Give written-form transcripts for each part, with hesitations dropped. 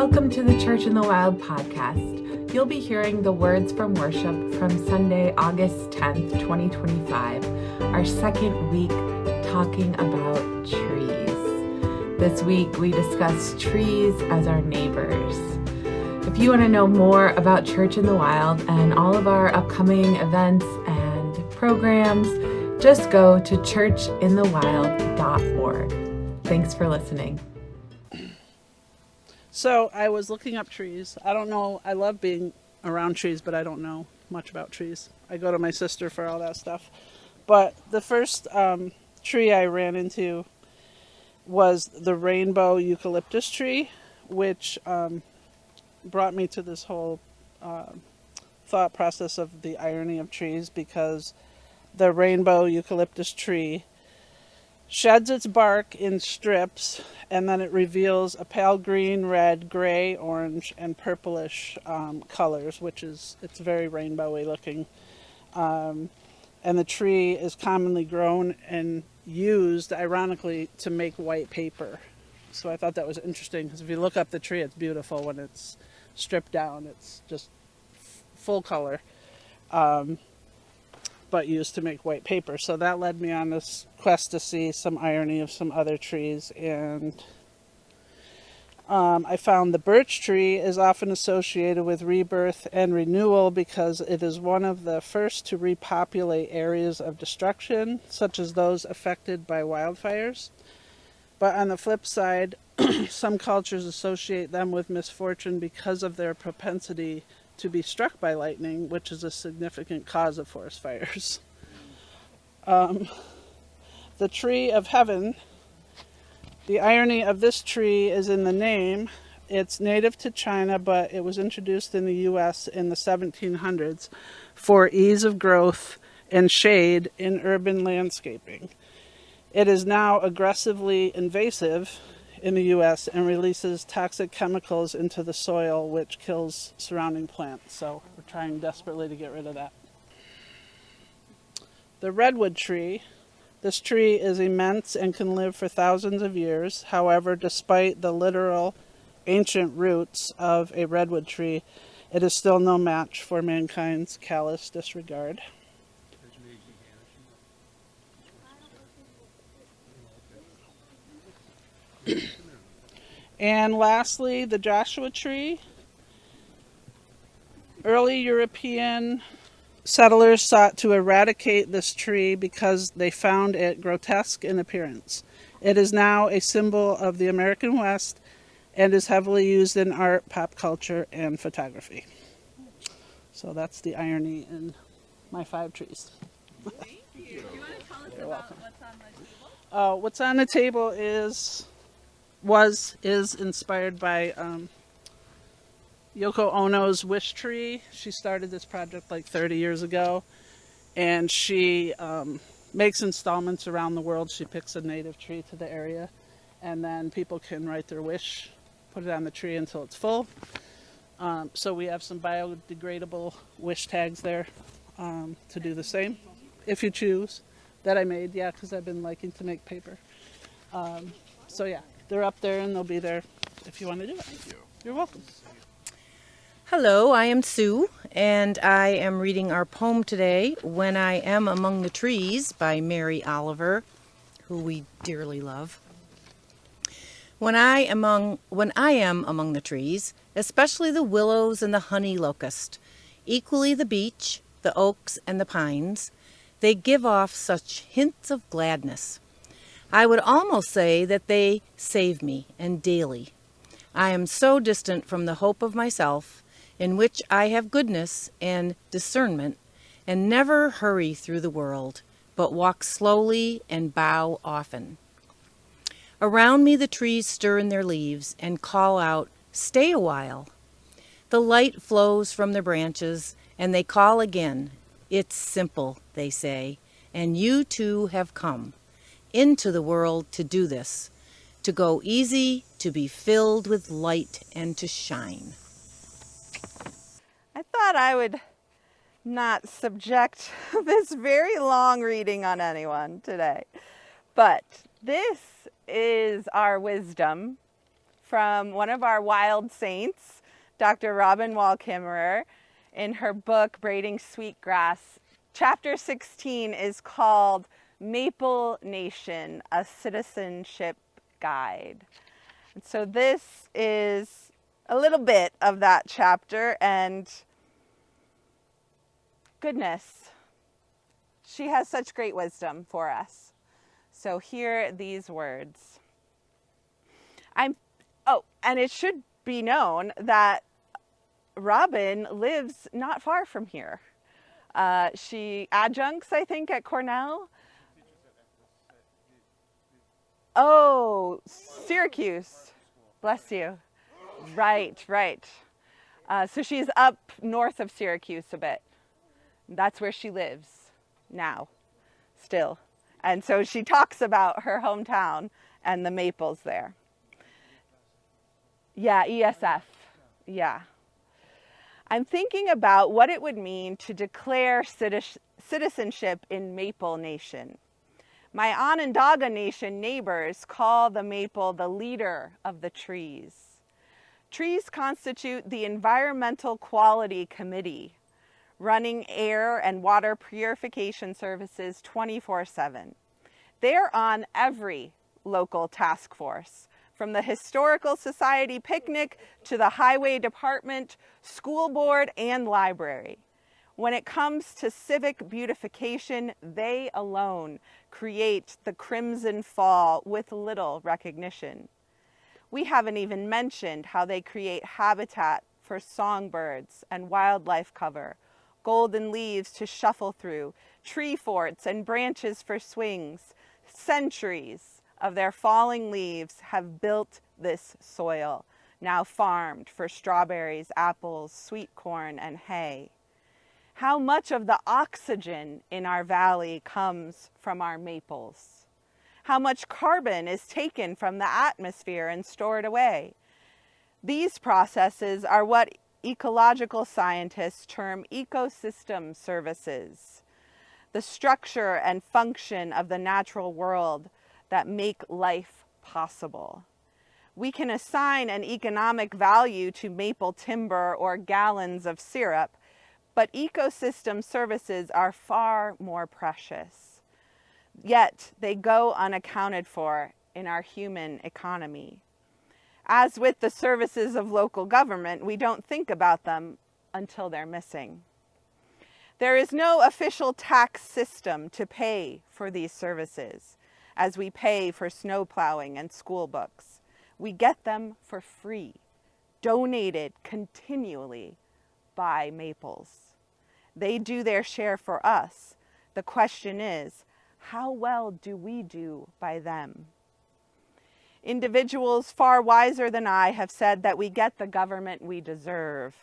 Welcome to the Church in the Wild podcast. You'll be hearing the words from worship from Sunday, August 10th, 2025, our second week talking about trees. This week we discuss trees as our neighbors. If you want to know more about Church in the Wild and all of our upcoming events and programs, just go to churchinthewild.org. Thanks for listening. So I was looking up trees. I don't know. I love being around trees, but I don't know much about trees. I go to my sister for all that stuff. But the first tree I ran into was the rainbow eucalyptus tree, which brought me to this whole thought process of the irony of trees, because the rainbow eucalyptus tree sheds its bark in strips, and then it reveals a pale green, red, gray, orange, and purplish colors, it's very rainbowy looking. And the tree is commonly grown and used, ironically, to make white paper. So I thought that was interesting, because if you look up the tree, it's beautiful when it's stripped down. It's just full color. But used to make white paper. So that led me on this quest to see some irony of some other trees. And I found the birch tree is often associated with rebirth and renewal because it is one of the first to repopulate areas of destruction, such as those affected by wildfires. But on the flip side, some cultures associate them with misfortune because of their propensity to be struck by lightning, which is a significant cause of forest fires. The tree of heaven, the irony of this tree is in the name. It's native to China, but it was introduced in the U.S. in the 1700s for ease of growth and shade in urban landscaping. It is now aggressively invasive in the U.S. and releases toxic chemicals into the soil, which kills surrounding plants. So we're trying desperately to get rid of that. The redwood tree. This tree is immense and can live for thousands of years. However, despite the literal ancient roots of a redwood tree, it is still no match for mankind's callous disregard. And lastly, the Joshua tree. Early European settlers sought to eradicate this tree because they found it grotesque in appearance. It is now a symbol of the American West and is heavily used in art, pop culture, and photography. So that's the irony in my 5 trees. Thank you. Do you want to tell us about what's on the table? What's on the table is inspired by Yoko Ono's wish tree. She started this project like 30 years ago, and she makes installments around the world. She picks a native tree to the area, and then people can write their wish, put it on the tree until it's full. So we have some biodegradable wish tags there to do the same, if you choose, that I made, because I've been liking to make paper. They're up there, and they'll be there if you want to do it. Thank you. You're welcome. Hello, I am Sue, and I am reading our poem today, When I Am Among the Trees, by Mary Oliver, who we dearly love. When I am among the trees, especially the willows and the honey locust, equally the beech, the oaks, and the pines, they give off such hints of gladness. I would almost say that they save me, and daily. I am so distant from the hope of myself, in which I have goodness and discernment, and never hurry through the world, but walk slowly and bow often. Around me the trees stir in their leaves and call out, "Stay a while." The light flows from their branches, and they call again. "It's simple," they say, "and you too have come into the world to do this, to go easy, to be filled with light, and to shine." I thought I would not subject this very long reading on anyone today, but this is our wisdom from one of our wild saints, Dr. Robin Wall Kimmerer, in her book, Braiding Sweetgrass. Chapter 16 is called Maple Nation, a Citizenship Guide. And so this is a little bit of that chapter, and goodness, she has such great wisdom for us. So hear these words. And it should be known that Robin lives not far from here. She adjuncts, I think, at Cornell. Oh, Syracuse. Bless you. Right. So she's up north of Syracuse a bit. That's where she lives now, still. And so she talks about her hometown and the maples there. Yeah, ESF. Yeah. I'm thinking about what it would mean to declare citizenship in Maple Nation. My Onondaga Nation neighbors call the maple the leader of the trees. Trees constitute the Environmental Quality Committee, running air and water purification services 24/7. They're on every local task force, from the Historical Society picnic to the Highway Department, school board, and library. When it comes to civic beautification, they alone create the crimson fall with little recognition. We haven't even mentioned how they create habitat for songbirds and wildlife cover, golden leaves to shuffle through, tree forts and branches for swings. Centuries of their falling leaves have built this soil, now farmed for strawberries, apples, sweet corn, and hay. How much of the oxygen in our valley comes from our maples? How much carbon is taken from the atmosphere and stored away? These processes are what ecological scientists term ecosystem services, the structure and function of the natural world that make life possible. We can assign an economic value to maple timber or gallons of syrup, but ecosystem services are far more precious. Yet they go unaccounted for in our human economy. As with the services of local government, we don't think about them until they're missing. There is no official tax system to pay for these services, as we pay for snow plowing and school books. We get them for free, donated continually by maples. They do their share for us. The question is, how well do we do by them? Individuals far wiser than I have said that we get the government we deserve.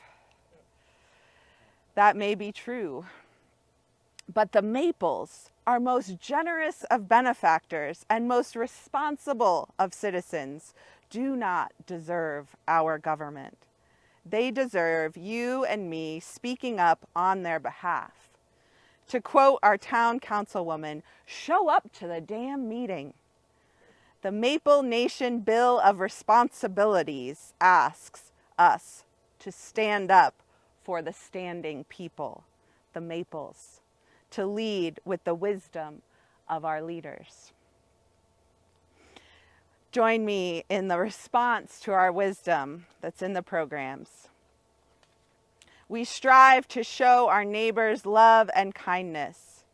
That may be true, but the maples are most generous of benefactors and most responsible of citizens do not deserve our government. They deserve you and me speaking up on their behalf. To quote our town councilwoman, show up to the damn meeting. The Maple Nation Bill of Responsibilities asks us to stand up for the standing people, the maples, to lead with the wisdom of our leaders. Join me in the response to our wisdom that's in the programs. We strive to show our neighbors love and kindness.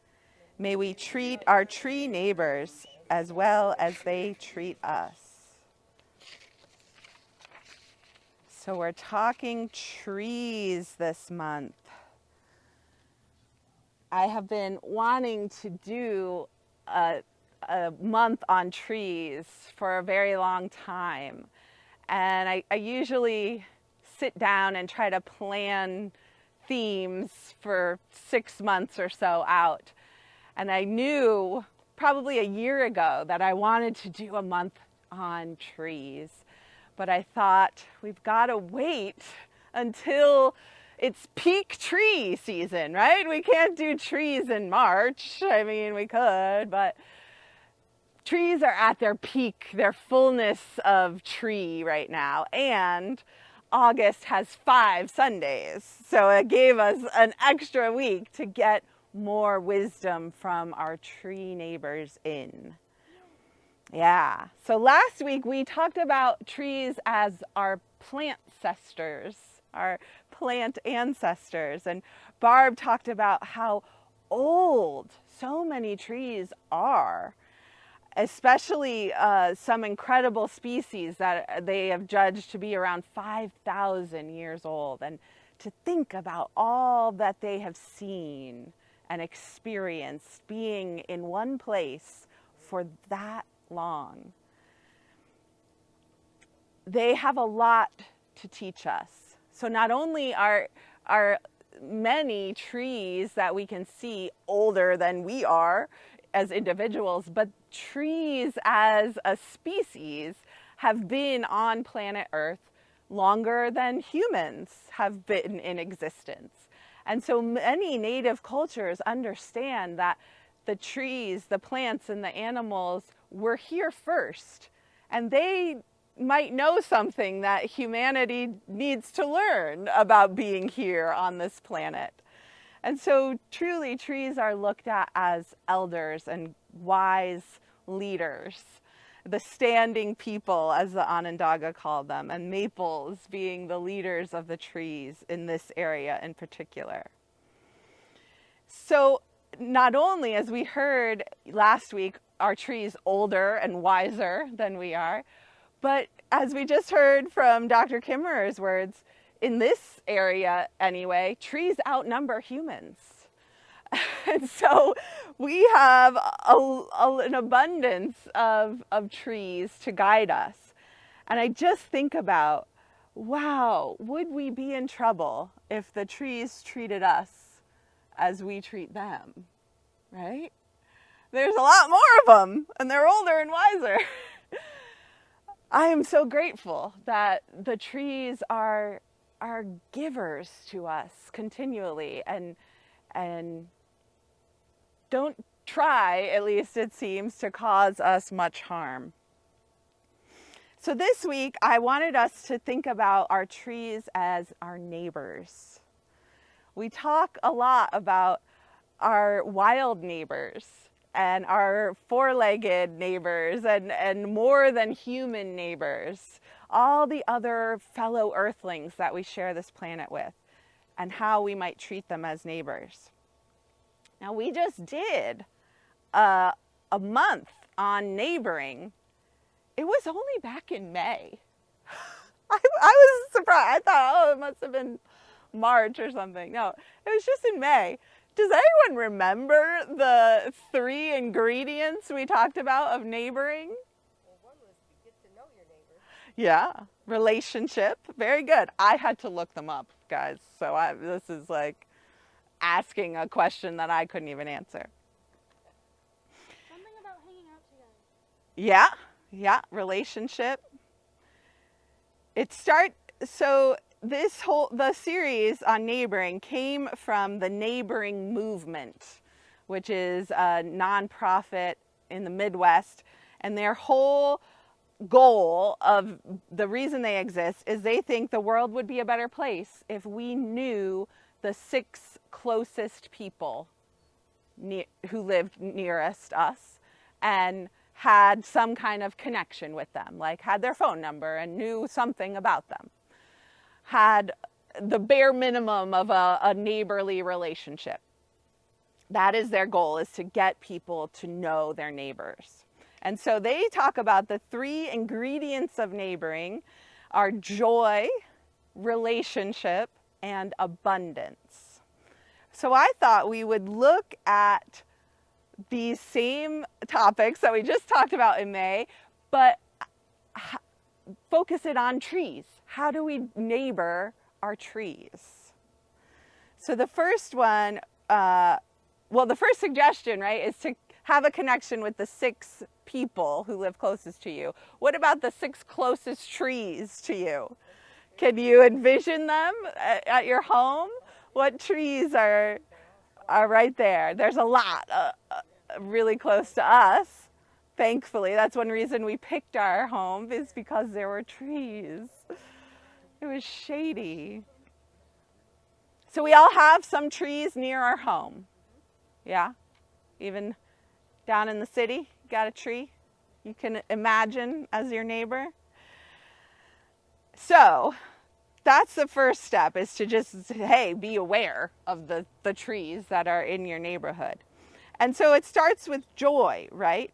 May we treat our tree neighbors as well as they treat us. So we're talking trees this month. I have been wanting to do a month on trees for a very long time. And I usually sit down and try to plan themes for 6 months or so out. And I knew probably a year ago that I wanted to do a month on trees. But I thought, we've got to wait until it's peak tree season, right? We can't do trees in March. I mean, we could, but trees are at their peak, their fullness of tree right now, and August has 5 Sundays. So it gave us an extra week to get more wisdom from our tree neighbors in. Yeah. So last week we talked about trees as our plant cesters, our plant ancestors. And Barb talked about how old so many trees are, especially some incredible species that they have judged to be around 5,000 years old. And to think about all that they have seen and experienced being in one place for that long. They have a lot to teach us. So not only are many trees that we can see older than we are as individuals, but trees as a species have been on planet Earth longer than humans have been in existence. And so many native cultures understand that the trees, the plants, and the animals were here first. And they might know something that humanity needs to learn about being here on this planet. And so truly, trees are looked at as elders and wise leaders, the standing people, as the Onondaga called them, and maples being the leaders of the trees in this area in particular. So not only, as we heard last week, are trees older and wiser than we are, but as we just heard from Dr. Kimmerer's words, in this area anyway, trees outnumber humans. And so we have an abundance of trees to guide us. And I just think about, wow, would we be in trouble if the trees treated us as we treat them, right? There's a lot more of them, and they're older and wiser. I am so grateful that the trees are givers to us continually and don't try, at least it seems, to cause us much harm. So this week, I wanted us to think about our trees as our neighbors. We talk a lot about our wild neighbors and our four-legged neighbors and more than human neighbors, all the other fellow earthlings that we share this planet with, and how we might treat them as neighbors. Now, we just did a month on neighboring. It was only back in May. I was surprised. I thought, oh, it must have been March or something. No, it was just in May. Does anyone remember the 3 ingredients we talked about of neighboring? Well, one was to get to know your neighbor. Yeah, relationship. Very good. I had to look them up, guys. So this is like asking a question that I couldn't even answer. Something about hanging out together. Yeah, relationship. So the series on neighboring came from the Neighboring Movement, which is a nonprofit in the Midwest, and their whole goal of the reason they exist is they think the world would be a better place if we knew the 6 closest people who lived nearest us and had some kind of connection with them, like had their phone number and knew something about them, had the bare minimum of a neighborly relationship. That is their goal, is to get people to know their neighbors. And so they talk about the 3 ingredients of neighboring are joy, relationship, and abundance. So I thought we would look at these same topics that we just talked about in May, but focus it on trees. How do we neighbor our trees? So the first one, the first suggestion, right, is to have a connection with the 6 people who live closest to you. What about the 6 closest trees to you? Can you envision them at your home? What trees are right there? There's a lot really close to us. Thankfully, that's one reason we picked our home, is because there were trees. It was shady. So we all have some trees near our home. Yeah? Even down in the city, you got a tree you can imagine as your neighbor. So that's the first step, is to just, hey, be aware of the trees that are in your neighborhood. And so it starts with joy, right?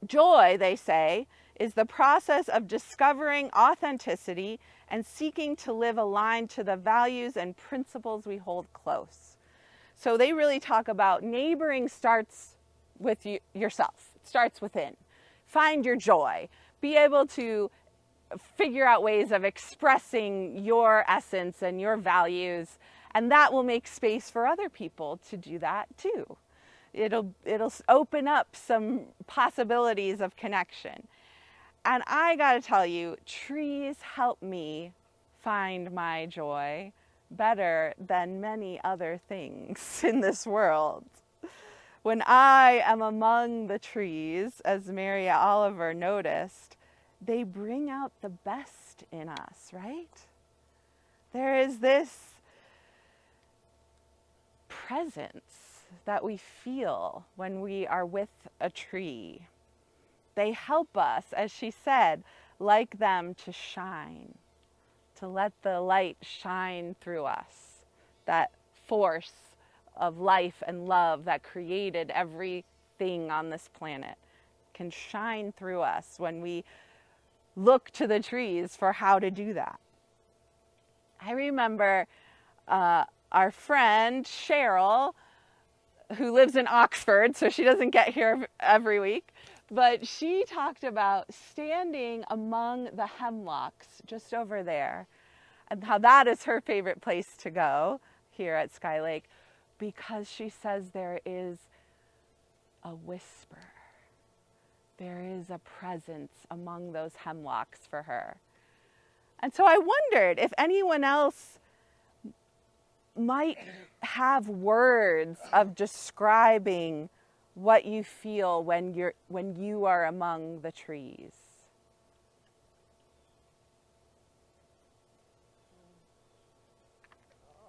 Joy, they say, is the process of discovering authenticity and seeking to live aligned to the values and principles we hold close. So they really talk about neighboring starts with yourself. It starts within. Find your joy. Be able to figure out ways of expressing your essence and your values, and that will make space for other people to do that too. It'll open up some possibilities of connection. And I gotta tell you, trees help me find my joy better than many other things in this world. When I am among the trees, as Mary Oliver noticed, they bring out the best in us, right? There is this presence that we feel when we are with a tree. They help us, as she said, like them to shine, to let the light shine through us. That force of life and love that created everything on this planet can shine through us when we look to the trees for how to do that. I remember our friend Cheryl, who lives in Oxford, so she doesn't get here every week, but she talked about standing among the hemlocks just over there, and how that is her favorite place to go here at Sky Lake, because she says there is a whisper. There is a presence among those hemlocks for her. And so I wondered if anyone else might have words of describing what you feel when you are among the trees.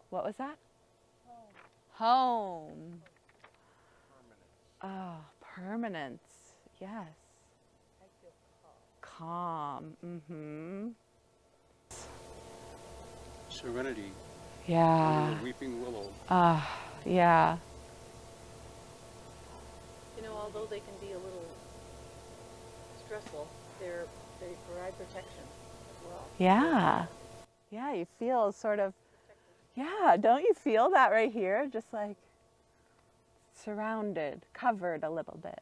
What was that? Home. Oh, permanence. Yes. I feel calm. Mm-hmm. Serenity. Yeah. Weeping willow. Yeah. You know, although they can be a little stressful, they provide protection as well. Yeah. Yeah, you feel sort of, yeah, don't you feel that right here? Just like surrounded, covered a little bit.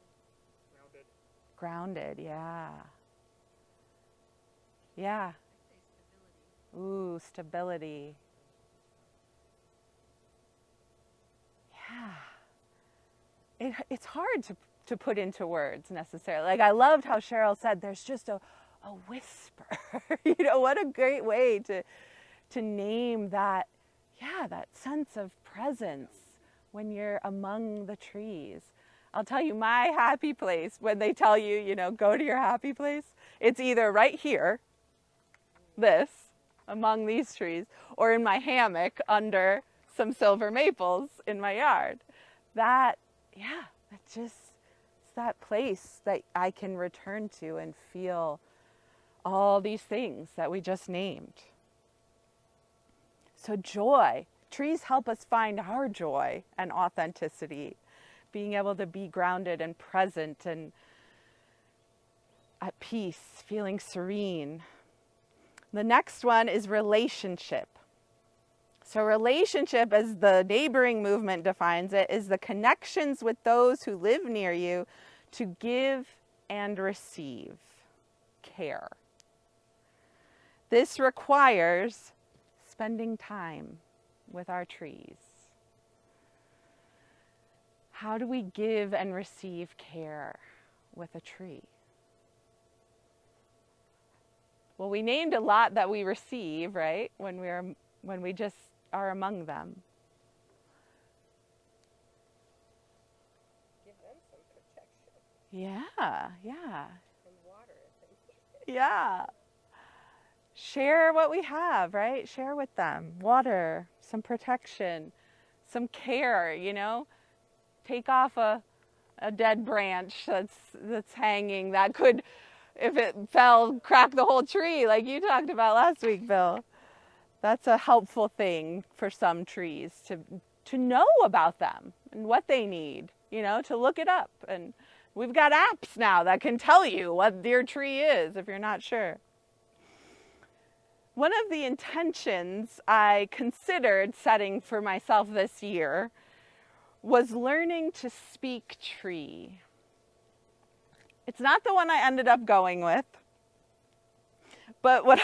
Grounded, yeah. Yeah. Ooh, stability. Yeah. It's hard to put into words necessarily. Like, I loved how Cheryl said there's just a whisper. You know, what a great way to name that, yeah, that sense of presence when you're among the trees. I'll tell you, my happy place, when they tell you, you know, go to your happy place, it's either right here, this, among these trees, or in my hammock under some silver maples in my yard. That, yeah, it's that place that I can return to and feel all these things that we just named. So joy, trees help us find our joy and authenticity, being able to be grounded and present and at peace, feeling serene. The next one is relationship. So relationship, as the neighboring movement defines it, is the connections with those who live near you to give and receive care. This requires spending time with our trees. How do we give and receive care with a tree? Well, we named a lot that we receive, right? When we just are among them. Give them some protection. Yeah, yeah. And water. Yeah. Share what we have, right? Share with them. Water, some protection, some care, Take off a dead branch that's hanging that could, if it fell, crack the whole tree like you talked about last week, Bill. That's a helpful thing for some trees to know about them and what they need, to look it up. And we've got apps now that can tell you what your tree is if you're not sure. One of the intentions I considered setting for myself this year was learning to speak tree. It's not the one I ended up going with, but what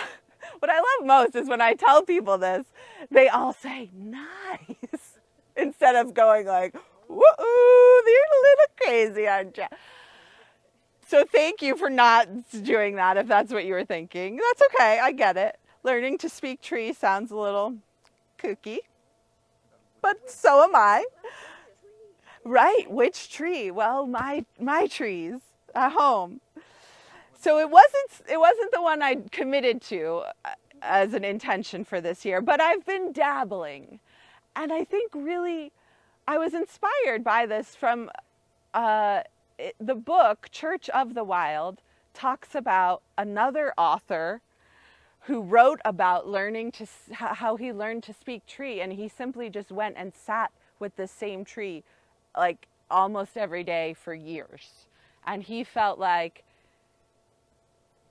I love most is when I tell people this, they all say, nice, instead of going like, woo, you're a little crazy, aren't you? So thank you for not doing that if that's what you were thinking. That's okay, I get it. Learning to speak tree sounds a little kooky, but so am I. Right, which tree? Well, my trees at home. So it wasn't the one I committed to as an intention for this year, but I've been dabbling. And I think really I was inspired by this from the book Church of the Wild talks about another author who wrote about how he learned to speak tree, and he simply just went and sat with the same tree like almost every day for years. And he felt like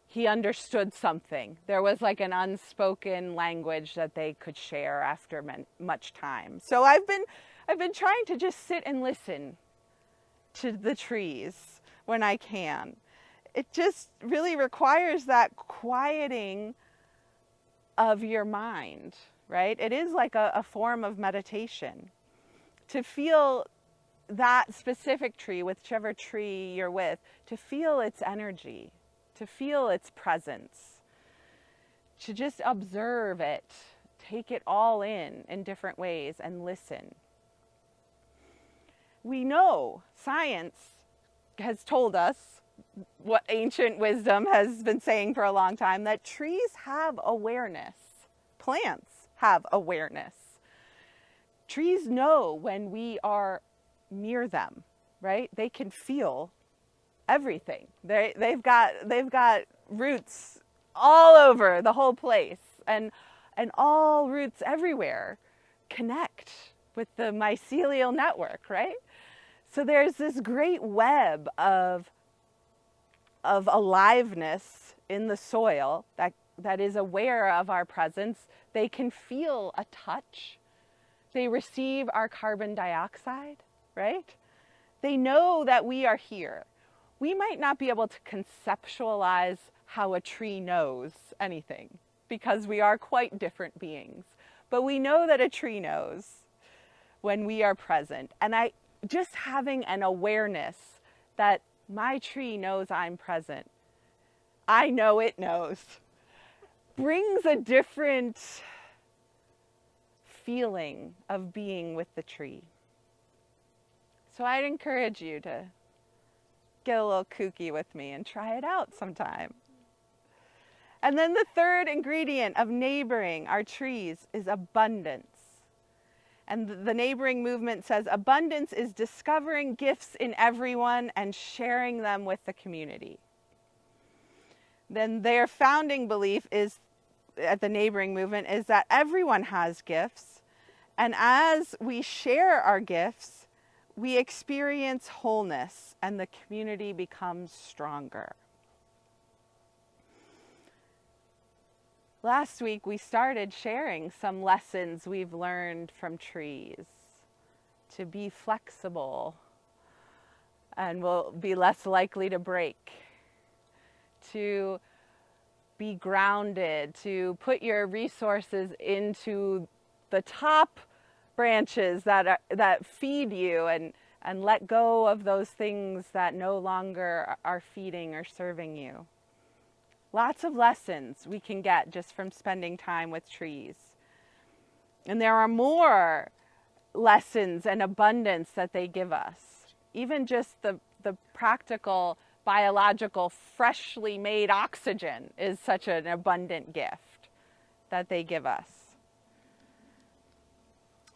he understood something. There was like an unspoken language that they could share after much time. So I've been trying to just sit and listen to the trees when I can. It just really requires that quieting of your mind, right? It is like a form of meditation. To feel that specific tree, whichever tree you're with, to feel its energy, to feel its presence, to just observe it, take it all in different ways and listen. We know science has told us what ancient wisdom has been saying for a long time, that trees have awareness. Plants have awareness. Trees know when we are near them, right? They can feel everything. They've got roots all over the whole place, and all roots everywhere connect with the mycelial network, right? So there's this great web of aliveness in the soil that is aware of our presence. They can feel a touch. They receive our carbon dioxide, right? They know that we are here. We might not be able to conceptualize how a tree knows anything because we are quite different beings, but we know that a tree knows when we are present. And just having an awareness that my tree knows I'm present, I know it knows, brings a different feeling of being with the tree. So I'd encourage you to get a little kooky with me and try it out sometime. And then the third ingredient of neighboring our trees is abundance. And the neighboring movement says abundance is discovering gifts in everyone and sharing them with the community. Then their founding belief is, at the neighboring movement, is that everyone has gifts. And as we share our gifts, we experience wholeness and the community becomes stronger. Last week, we started sharing some lessons we've learned from trees to be flexible and we'll be less likely to break, to be grounded, to put your resources into the top branches that feed you and let go of those things that no longer are feeding or serving you. Lots of lessons we can get just from spending time with trees. And there are more lessons and abundance that they give us. Even just the the practical, biological, freshly made oxygen is such an abundant gift that they give us.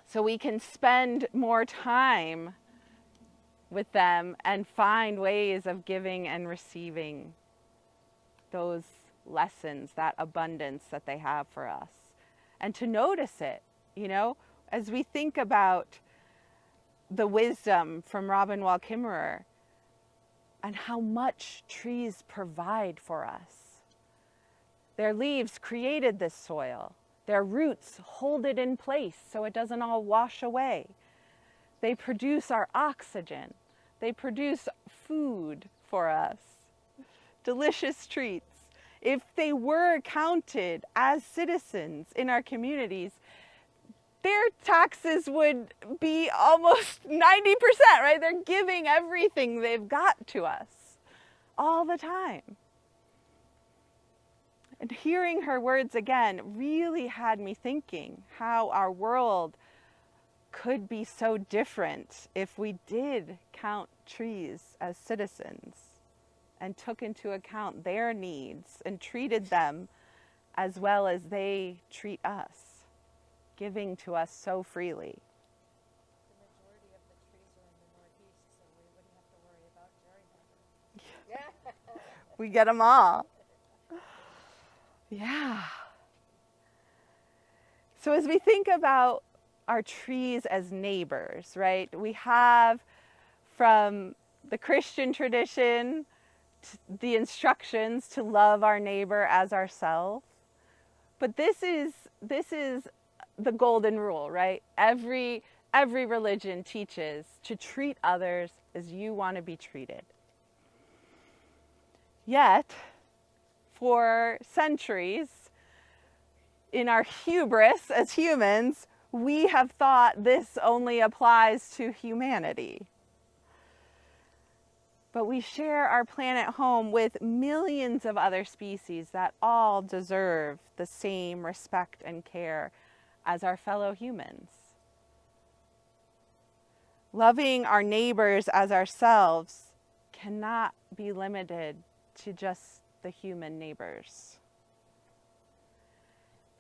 So we can spend more time with them and find ways of giving and receiving those lessons, that abundance that they have for us. And to notice it, as we think about the wisdom from Robin Wall Kimmerer and how much trees provide for us. Their leaves created this soil. Their roots hold it in place so it doesn't all wash away. They produce our oxygen. They produce food for us, delicious treats. If they were counted as citizens in our communities, their taxes would be almost 90%, right? They're giving everything they've got to us all the time. And hearing her words again really had me thinking how our world could be so different if we did count trees as citizens and took into account their needs and treated them as well as they treat us, giving to us so freely. The majority of the trees are in the Northeast, so we wouldn't have to worry about gerrymandering. We get them all. Yeah. So as we think about our trees as neighbors, right? We have from the Christian tradition the instructions to love our neighbor as ourselves. But this is the golden rule, right? Every religion teaches to treat others as you want to be treated. Yet, for centuries, in our hubris as humans, we have thought this only applies to humanity. But we share our planet home with millions of other species that all deserve the same respect and care as our fellow humans. Loving our neighbors as ourselves cannot be limited to just the human neighbors.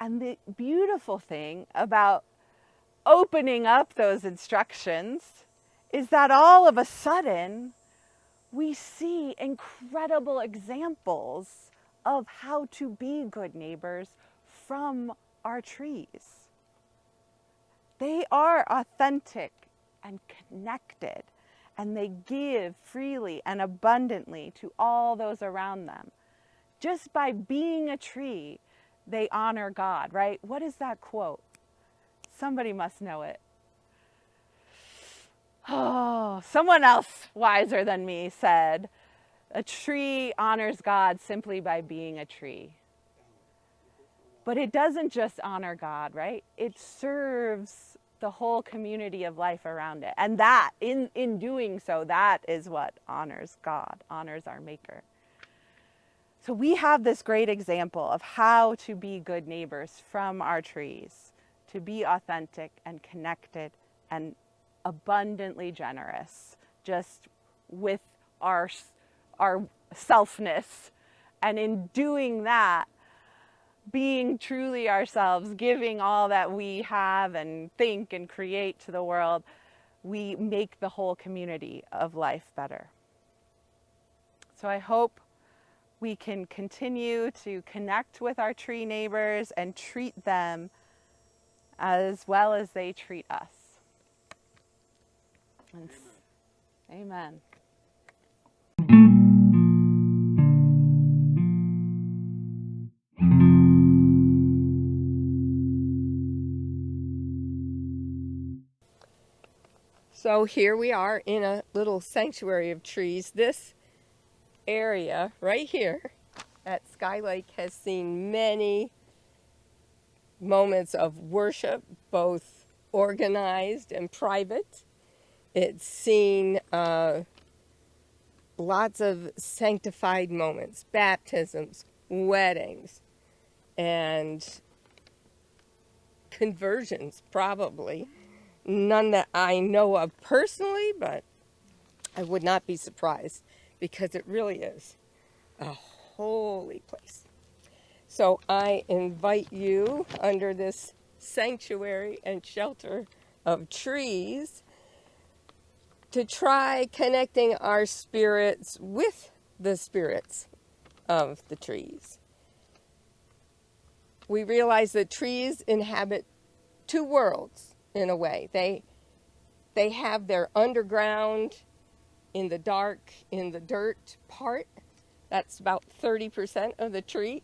And the beautiful thing about opening up those instructions is that all of a sudden we see incredible examples of how to be good neighbors from our trees. They are authentic and connected, and they give freely and abundantly to all those around them. Just by being a tree, they honor God, right? What is that quote? Somebody must know it. Oh, someone else wiser than me said, a tree honors God simply by being a tree. But it doesn't just honor God, right? It serves the whole community of life around it. And that, in doing so, that is what honors God, honors our Maker. So we have this great example of how to be good neighbors from our trees, to be authentic and connected and abundantly generous, just with our selfness. And in doing that, being truly ourselves, giving all that we have and think and create to the world, we make the whole community of life better. So I hope we can continue to connect with our tree neighbors and treat them as well as they treat us. Amen. So here we are in a little sanctuary of trees. This area right here at Sky Lake has seen many moments of worship, both organized and private. It's seen lots of sanctified moments, baptisms, weddings, and conversions, probably. None that I know of personally, but I would not be surprised, because it really is a holy place. So I invite you, under this sanctuary and shelter of trees, to try connecting our spirits with the spirits of the trees. We realize that trees inhabit two worlds in a way. They have their underground, in the dark, in the dirt part. That's about 30% of the tree.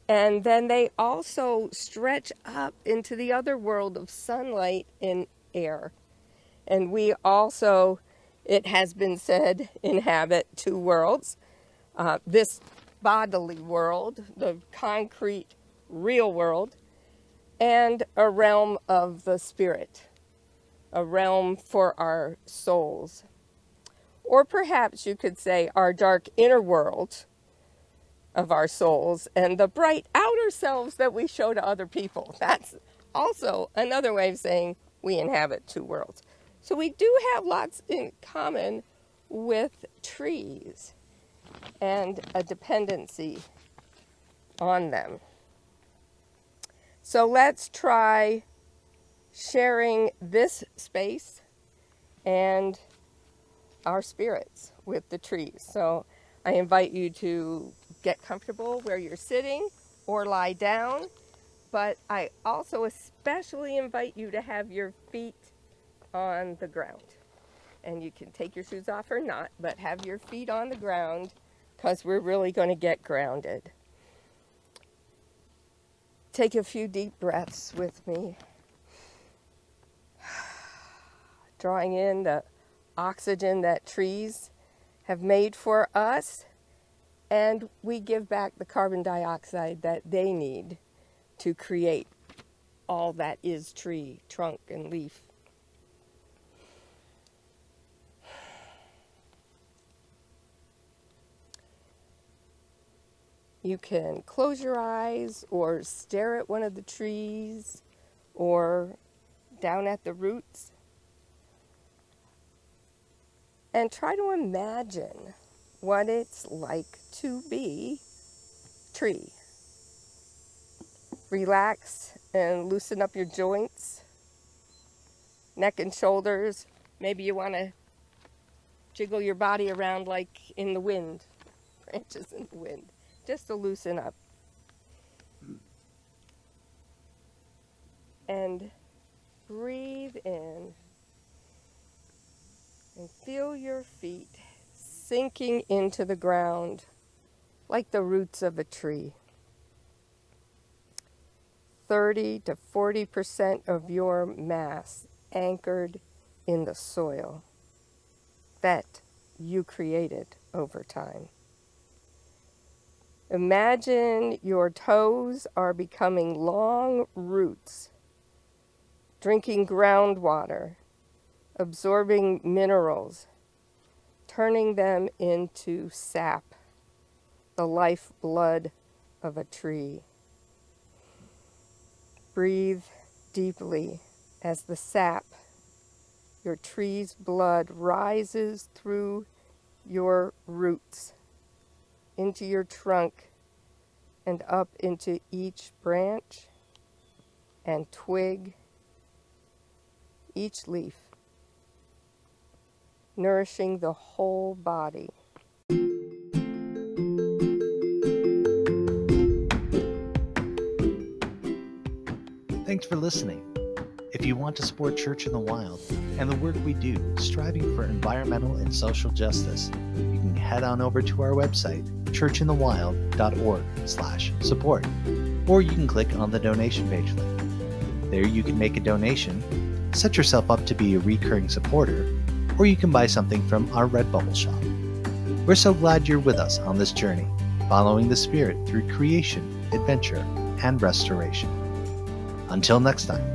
And then they also stretch up into the other world of sunlight and air. And we also, it has been said, inhabit two worlds. This bodily world, the concrete, real world, and a realm of the spirit, a realm for our souls. Or perhaps you could say our dark inner world of our souls and the bright outer selves that we show to other people. That's also another way of saying we inhabit two worlds. So we do have lots in common with trees and a dependency on them. So let's try sharing this space and our spirits with the trees. So I invite you to get comfortable where you're sitting or lie down, but I also especially invite you to have your feet on the ground. And you can take your shoes off or not, but have your feet on the ground, because we're really going to get grounded. Take a few deep breaths with me, drawing in the oxygen that trees have made for us, and we give back the carbon dioxide that they need to create all that is tree, trunk, and leaf. You can close your eyes or stare at one of the trees or down at the roots and try to imagine what it's like to be tree. Relax and loosen up your joints, neck and shoulders. Maybe you want to jiggle your body around like in the wind, branches in the wind, just to loosen up. And breathe in and feel your feet sinking into the ground like the roots of a tree. 30 to 40% of your mass anchored in the soil that you created over time. Imagine your toes are becoming long roots, drinking groundwater, absorbing minerals, turning them into sap, the lifeblood of a tree. Breathe deeply as the sap, your tree's blood, rises through your roots, into your trunk, and up into each branch and twig, each leaf, nourishing the whole body. Thanks for listening. If you want to support Church in the Wild and the work we do striving for environmental and social justice, you can head on over to our website, churchinthewild.org/support, or you can click on the donation page link. There you can make a donation, set yourself up to be a recurring supporter, or you can buy something from our Redbubble shop. We're so glad you're with us on this journey, following the Spirit through creation, adventure, and restoration. Until next time.